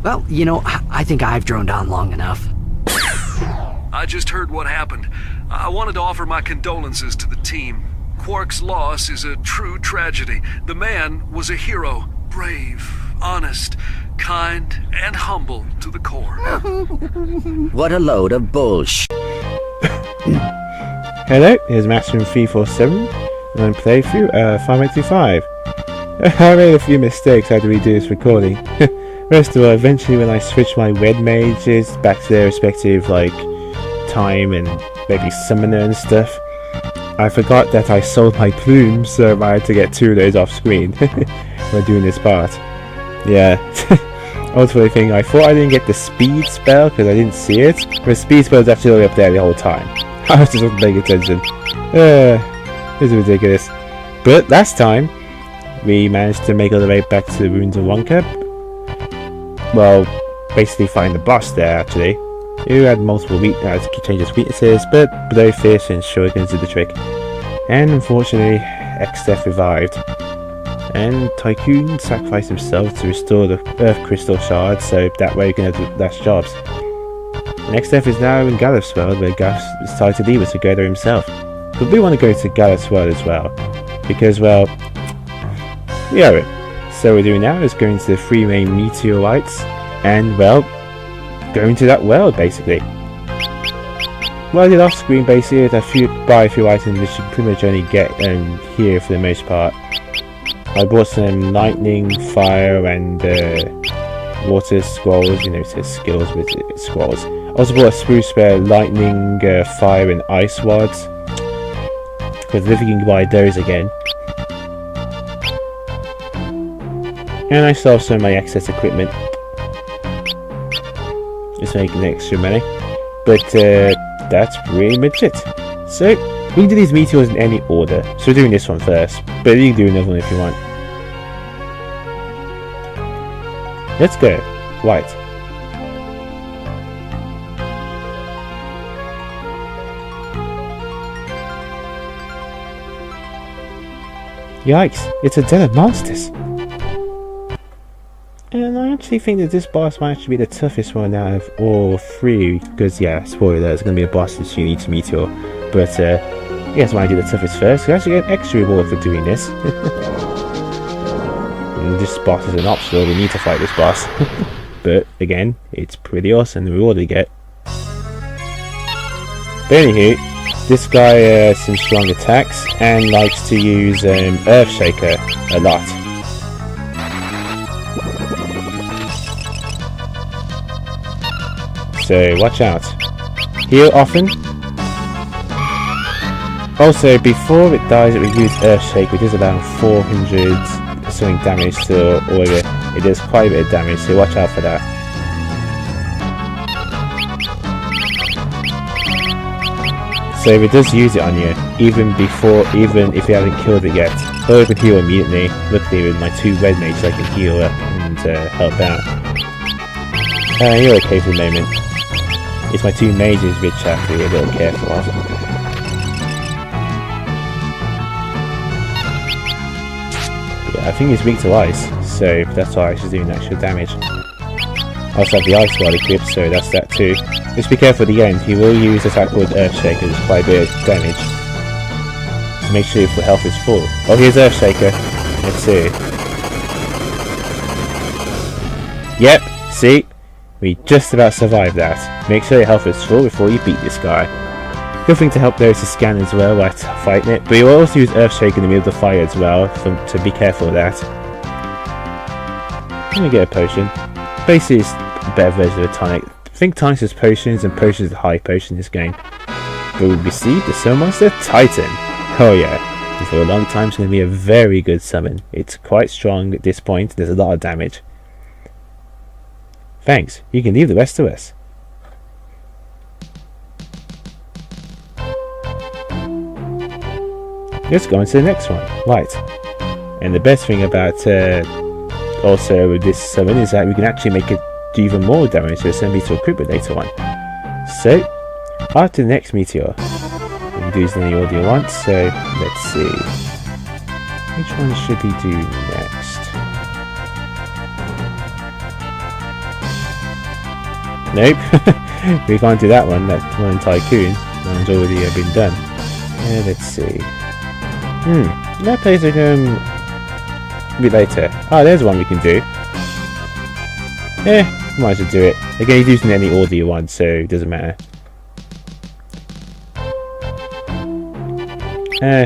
Well, you know, I think I've droned on long enough. I just heard what happened. I wanted to offer my condolences to the team. Quark's loss is a true tragedy. The man was a hero. Brave, honest, kind, and humble to the core. What a load of bullshit. Hello, here's Maximum347 on playthrough 5825. I made a few mistakes how to redo this recording. First of all, eventually when I switched my red mages back to their respective time and maybe summoner and stuff, I forgot that I sold my plumes, so I had to get 2 of those off screen when doing this part. Yeah. Ultimately thing, I thought I didn't get the speed spell because I didn't see it, but the speed spell was actually up there the whole time. I was just not paying attention. This is ridiculous. But last time, we managed to make our way back to the ruins of Wonka. Well, basically find the boss there actually, who had multiple changes weaknesses, but blowfish and shurikens did the trick. And unfortunately, X-Death revived. And Tycoon sacrificed himself to restore the Earth Crystal Shard, so that way we can have less jobs. X-Death is now in Galufs world, where Galufs decided to leave us to go there himself. But we want to go to Galufs world as well, because, well, we owe it. So what we're doing now is going to the 3 main meteorites, and, well, going to that world, basically. What I did off screen, basically, is I buy a few items which you can pretty much only get here for the most part. I bought some lightning, fire, and water scrolls, you know, it says skills with scrolls. I also bought a spruce spare lightning, fire, and ice rods, because if you can buy those again. And I still have some of my excess equipment, just making extra money. But that's pretty much it. So we can do these meteors in any order. So we're doing this one first, but you can do another one if you want. Let's go. Right. Yikes, it's a den of monsters. And I actually think that this boss might actually be the toughest one out of all 3, because yeah, spoiler, it's going to be a boss that you need to meteor. But yes, I want to do the toughest first, you actually get an extra reward for doing this. And this boss is an optional, we need to fight this boss. But again, it's pretty awesome, the reward we get. But anywho, this guy has some strong attacks and likes to use Earthshaker a lot. So watch out. Heal often. Also, before it dies, it will use Earthshake, which is about 400 something damage to all of it. It does quite a bit of damage, so watch out for that. So if it does use it on you, even if you haven't killed it yet, or you can heal immediately. Luckily with my 2 red mages I can heal up and help out. You're okay for the moment. It's my 2 mages which I have to be a little careful of. Yeah, I think he's weak to ice, so that's why she's doing extra damage. I also have the ice rod equipped, so that's that too. Just be careful at the end, he will use attack called Earthshaker, it's quite a bit of damage. So make sure your health is full. Oh, here's Earthshaker. Let's see. Yep, see? We just about survived that. Make sure your health is full before you beat this guy. Good thing to help those to scan as well while fighting it, but you will also use Earthshaker in the middle of the fire as well, so be careful of that. Let me get a potion. Basically it's a better version of a tonic. I think tonics is potions and potions is high potion in this game. But we received the summon monster Titan. Oh yeah, and for a long time it's going to be a very good summon. It's quite strong at this point, there's a lot of damage. Thanks, you can leave the rest to us. Let's go on to the next one. Right. And the best thing about also with this summon is that we can actually make it do even more damage, so send me to equip it later on. So, after the next meteor, we can do this in any order you want, so let's see. Which one should we do next? Nope. We can't do that one. That one tycoon. That one's already been done. Let's see. That plays a bit later. Oh, there's one we can do. Might as well do it. Again, you're using any order you want, so it doesn't matter.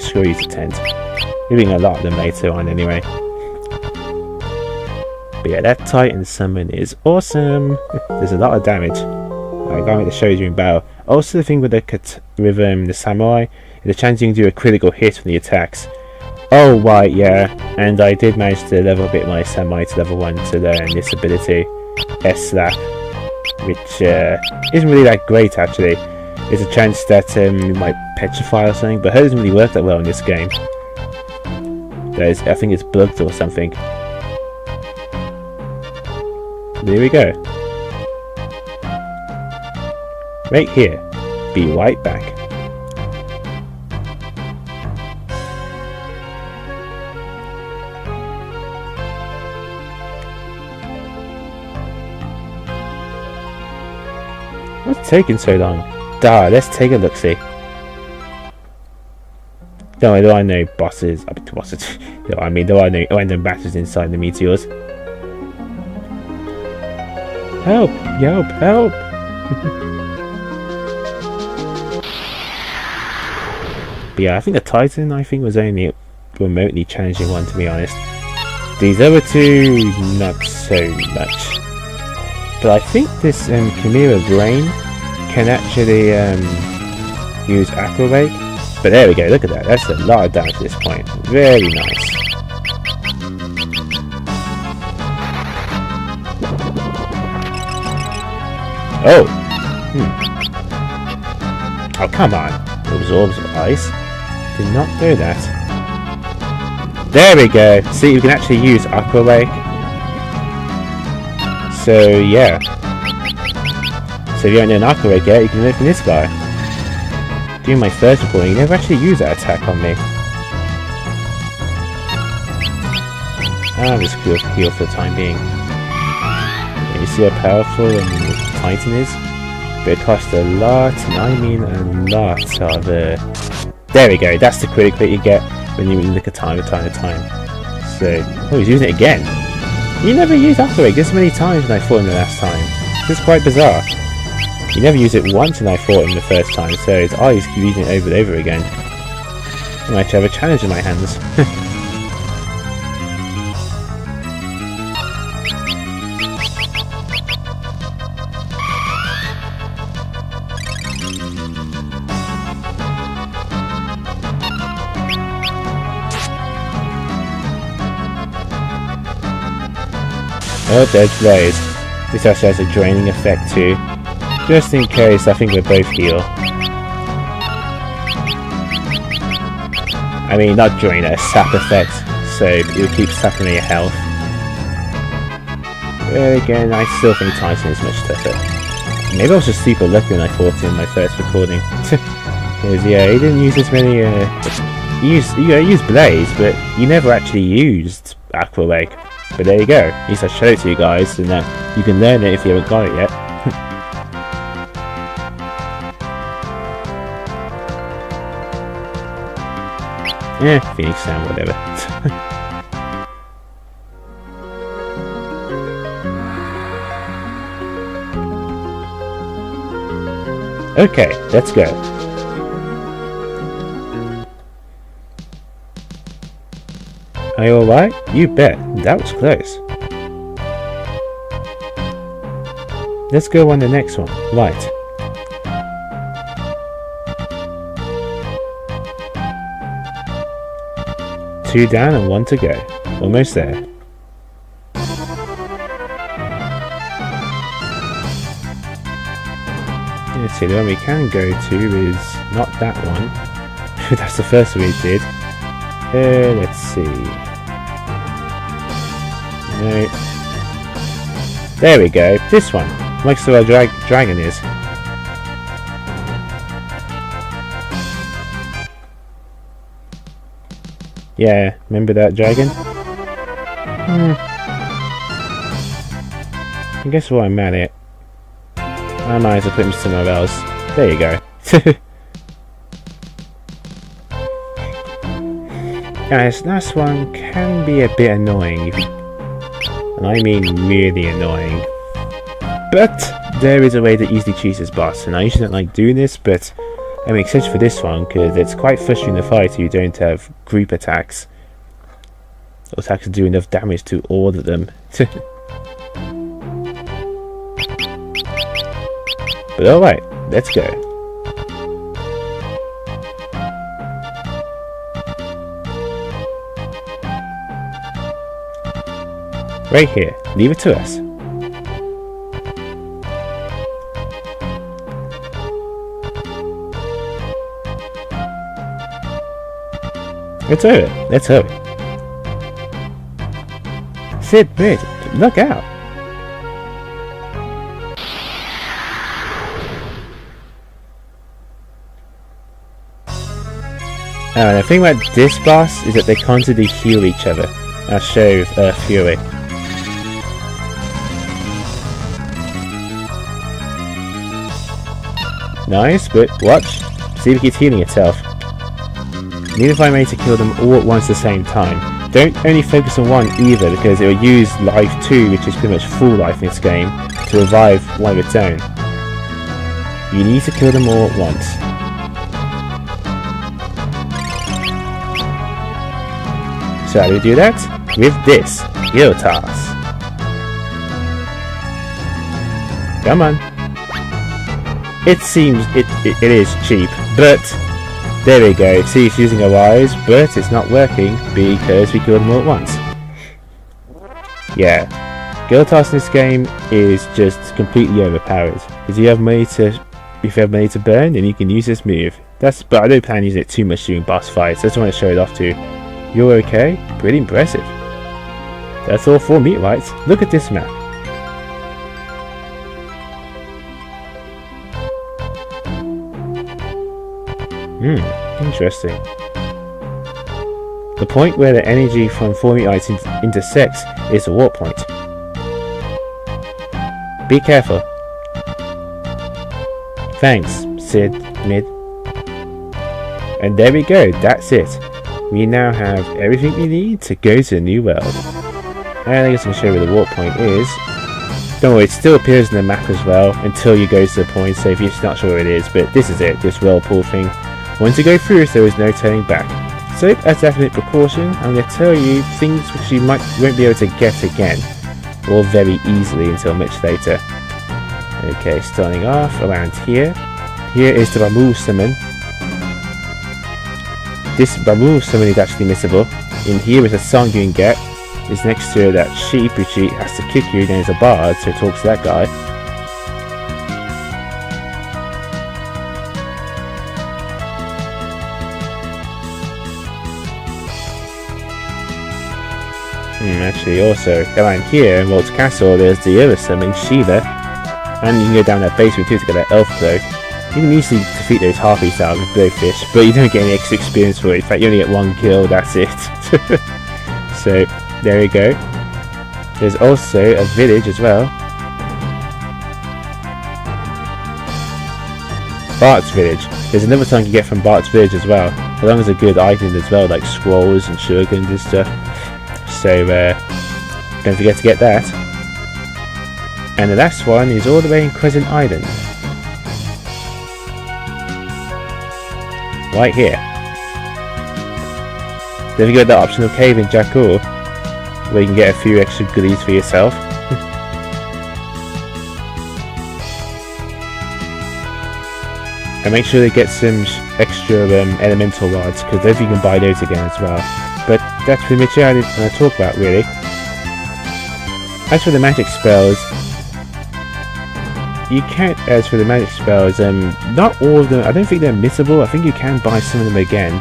Screw you to tent. We're doing a lot of them later on anyway. But yeah, that Titan summon is awesome. There's a lot of damage. I can't wait to show you during battle. Also, the thing with the samurai, the chance you can do a critical hit from the attacks. Oh right, yeah. And I did manage to level a bit my samurai to level 1 to learn this ability, S-slap, which isn't really that great actually. There's a chance that you might petrify or something, but it doesn't really work that well in this game. I think it's bugged or something. There we go. Right here. Be right back. What's taking so long? Let's take a look-see. Don't worry, there are no bosses. There are no random battles inside the meteors. Help! Help! Help! But yeah, I think the Titan was only a remotely challenging one, to be honest. These other two, not so much. But I think this chimera brain can actually use aqua rake. But there we go, look at that. That's a lot of damage at this point. Very nice. Oh! Oh, come on. Absorbs ice. Did not do that. There we go. See, you can actually use aqua rake. So, yeah. So if you don't know an aqua rake yet, you can learn from this guy. During my first recording, you never actually used that attack on me. I'll just heal for the time being. And you see how powerful the Titan is? But it costs a lot, and I mean a lot of... There we go, that's the critical hit you get when you look at time. So, oh, he's using it again. You never used aqua rake this many times when I fought him the last time. This is quite bizarre. You never used it once when I fought him the first time, so it's always using it over and over again. I might have a challenge in my hands. Oh, there's Blaze. This actually has a draining effect too. Just in case, I think we're both heal. I mean, not drain, a sap effect, so it'll keep sapping your health. But again, I still think Titan is much tougher. Maybe I was just super lucky when I fought him in my first recording. Because yeah, he didn't use as many, he used Blaze, but he never actually used aqua rake. But there you go, at least I showed it to you guys, and you can learn it if you haven't got it yet. Yeah, Phoenix Sound, whatever. Okay, let's go. Are you alright? You bet. That was close. Let's go on the next one. Right. Two down and one to go. Almost there. Let's see, the one we can go to is not that one. That's the first one we did. Let's see. No. There we go. This one. Like so our dragon is. Yeah, remember that dragon? I guess what I'm at it. I might as well put him somewhere else. There you go. Guys, last one can be a bit annoying, and I mean really annoying. But there is a way to easily choose this boss, and I usually don't like doing this, but I'm excited for this one because it's quite frustrating to fight if you don't have group attacks. Those attacks do enough damage to all of them. But alright, let's go. Right here, leave it to us. Let's hurry. Let's hurry. Sid, wait, look out. The thing about this boss is that they constantly heal each other. I'll show you with Fury. Nice, but watch. See if it keeps healing itself. You need to find a way to kill them all at once at the same time. Don't only focus on one either, because it will use life 2, which is pretty much full life in this game, to revive one of its own. You need to kill them all at once. So how do we do that? With this, Galufs. Come on. It seems it is cheap, but there we go. See, it's using our eyes, but it's not working because we killed them all at once. Yeah, Galufs in this game is just completely overpowered. If you have money to burn, then you can use this move. But I don't plan on using it too much during boss fights. I just want to show it off to you. You're okay? Pretty impressive. That's all 4 meteorites. Look at this map. Interesting. The point where the energy from 4 meteorites intersects is the warp point. Be careful. Thanks, Sid, Mid. And there we go, that's it. We now have everything we need to go to the new world. And I guess I can show you where the warp point is. Don't worry, it still appears in the map as well until you go to the point, so if you're not sure where it is, but this is it, this whirlpool thing. Once you go through it, there is no turning back. So as definite precaution, I'm going to tell you things which you won't be able to get again, or very easily until much later. Okay, starting off around here. Here is the ramuh summon. This ramuh summon is actually missable. In here is a song you can get. It's next to that sheep which he has to kick you, then there's a bard, so it talks to that guy. Actually also around here in Walt's Castle there's the other summon, Shiva. And you can go down that basement too to get that elf glow. You can easily defeat those harpies out with blowfish, but you don't get any extra experience for it. In fact, you only get 1 kill, that's it. So, there we go. There's also a village as well. Bart's village. There's another song you get from Bart's village as well, along with a good item as well, like scrolls and shurikens and stuff. So, don't forget to get that. And the last one is all the way in Crescent Island. Right here. Then you got the optional cave in Jakkur, where you can get a few extra goodies for yourself. And make sure to get some extra elemental rods, because then you can buy those again as well. But that's pretty much it I want to talk about, really. As for the magic spells, not all of them, I don't think they're missable. I think you can buy some of them again.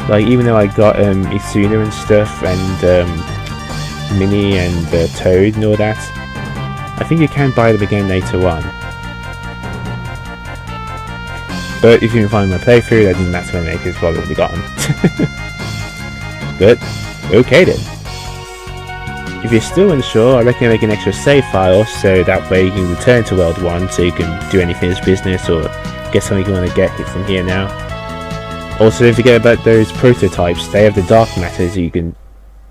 Like, even though I got Isuna and stuff, and Minnie and Toad and all that, I think you can buy them again later on. But if you can find my playthrough, that doesn't matter anyway, because I've already got them. But, okay then. if you're still unsure, I reckon make an extra save file so that way you can return to World 1 so you can do any finished business or get something you want to get from here now. Also, don't forget about those prototypes. They have the dark matters you can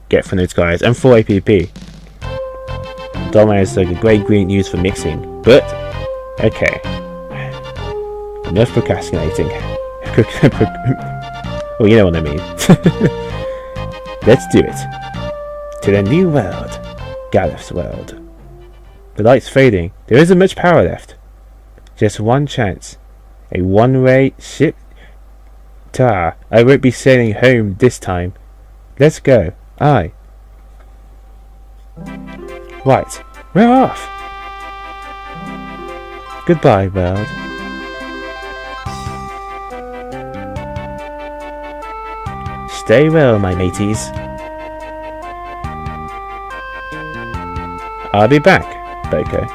get from those guys, and 4 APP. Dark matter is like a great green used for mixing, but okay. Enough procrastinating. Well, you know what I mean. Let's do it. To the new world. Galufs world. The light's fading. There isn't much power left. Just one chance. A one-way ship. I won't be sailing home this time. Let's go. Aye. Right. We're off. Goodbye, world. Stay well, my mateys. I'll be back, Boko.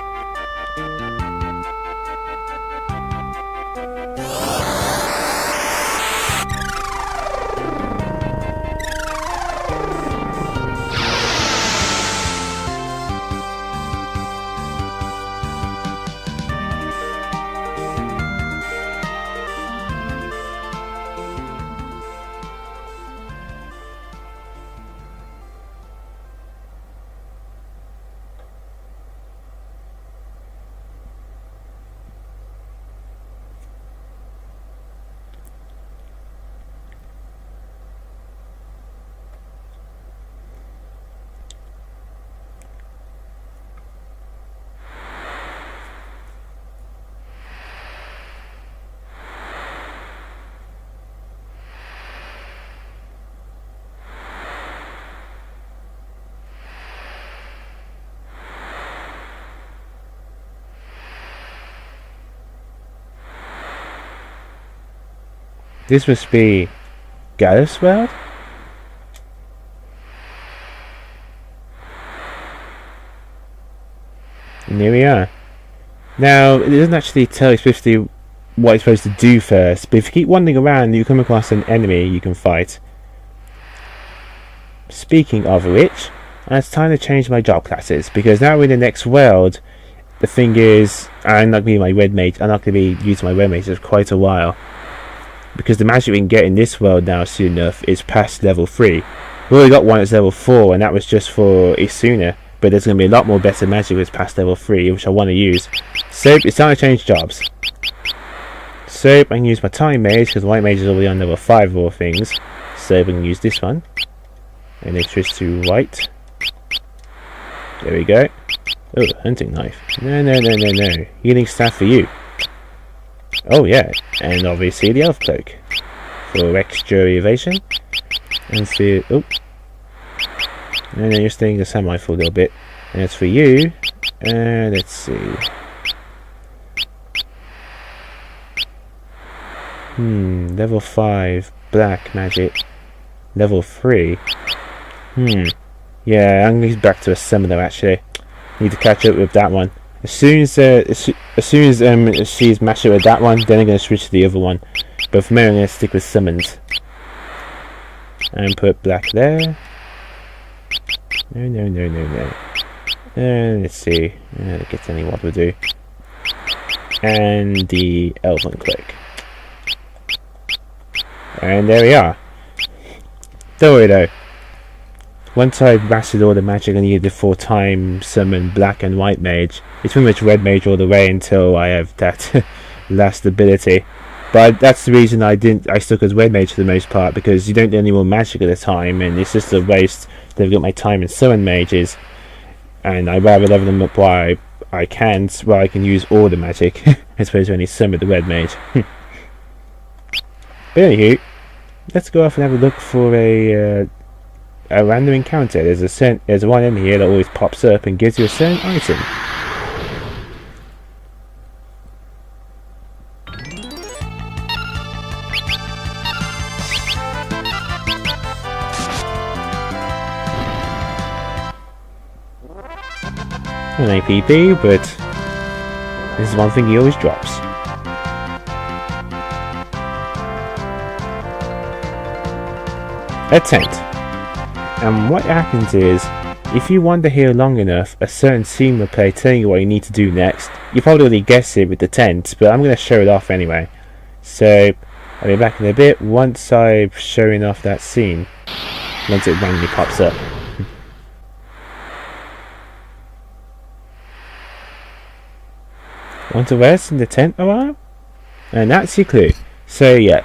This must be Galufs world? And here we are. Now, it doesn't actually tell you specifically what you're supposed to do first, but if you keep wandering around, you come across an enemy you can fight. Speaking of which, it's time to change my job classes, because now we're in the next world. The thing is, I'm not going to be my red mage. I'm not going to be using my red mage for quite a while. Because the magic we can get in this world now soon enough is past level 3. We already got one that's level 4, and that was just for Isuna. But there's going to be a lot more better magic that's past level 3, which I want to use. So, it's time to change jobs. So, I can use my time mage, because white mage is already on level 5 of all things. So, we can use this one. And then switch to white. There we go. Oh, hunting knife. No. Healing staff for you. Oh yeah, and obviously the elf cloak for extra evasion. And see, oh, and then you're staying the samurai for a little bit. And that's for you. And let's see. Level 5 black magic. Level 3. Yeah, I'm going back to a summoner actually. Need to catch up with that one. As soon as she's matched up with that one, then I'm going to switch to the other one. But for me, I'm going to stick with summons. And put black there. No. And let's see. Get any what we'll do. And the elven cloak. And there we are. Don't worry though. Once I've mastered all the magic I needed for time summon black and white mage, it's pretty much red mage all the way until I have that last ability. But that's the reason I stuck as red mage for the most part, because you don't do any more magic at the time, and it's just a waste. They've got my time and summon mages, and I'd rather level them up while I can, where I can use all the magic as opposed to only summon the red mage. But anywho, let's go off and have a look for a random encounter. There's one in here that always pops up and gives you a certain item. An APP, but this is one thing he always drops. A tent. And what happens is, if you wander here long enough, a certain scene will play telling you what you need to do next. You probably already guessed it with the tent, but I'm going to show it off anyway. So, I'll be back in a bit once I've shown off that scene. Once it randomly pops up. Want to rest in the tent a while? And that's your clue. So yeah,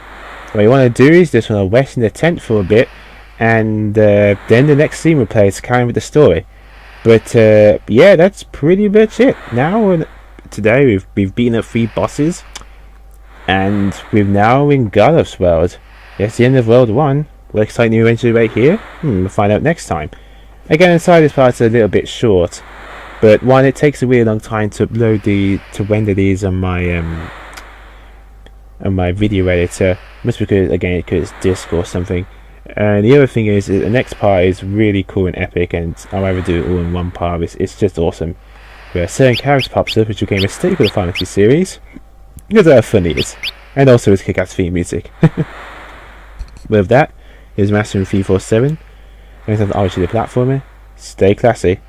what you want to do is just want to rest in the tent for a bit, and then the next scene will play to carry on with the story. But yeah, that's pretty much it. Now, today we've beaten up 3 bosses, and we're now in Galufs world. It's the end of World 1. What exciting new adventure right here? We'll find out next time. Again, inside this part's a little bit short, but one, it takes a really long time to upload to render these on my video editor. Must because again because it's disk or something. And the other thing is the next part is really cool and epic, and I'll either do it all in one part. It's just awesome. Where a certain character pops up, which became a staple of the Final Fantasy series, because of how fun it is, and also its kick-ass theme music. With that, here's Master in 347. Next time, obviously the platformer. Stay classy.